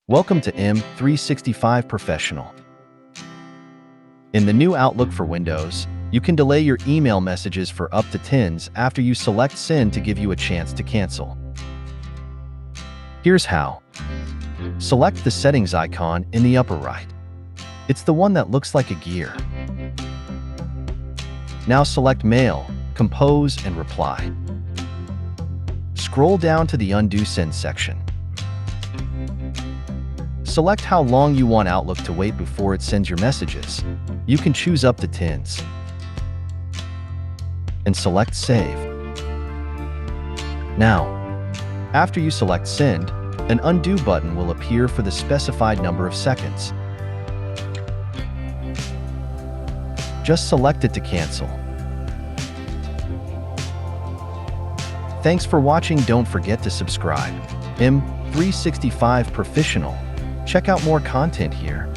Welcome to M365 Professional. In the new Outlook for Windows, you can delay your email messages for up to 10s after you select Send to give you a chance to cancel. Here's how. Select the settings icon in the upper right. It's the one that looks like a gear. Now select Mail, Compose, and Reply. Scroll down to the Undo Send section. Select how long you want Outlook to wait before it sends your messages. You can choose up to 10s. And select Save. Now, after you select Send, an Undo button will appear for the specified number of seconds. Just select it to cancel. Thanks for watching. Don't forget to subscribe. M365 Professional. Check out more content here.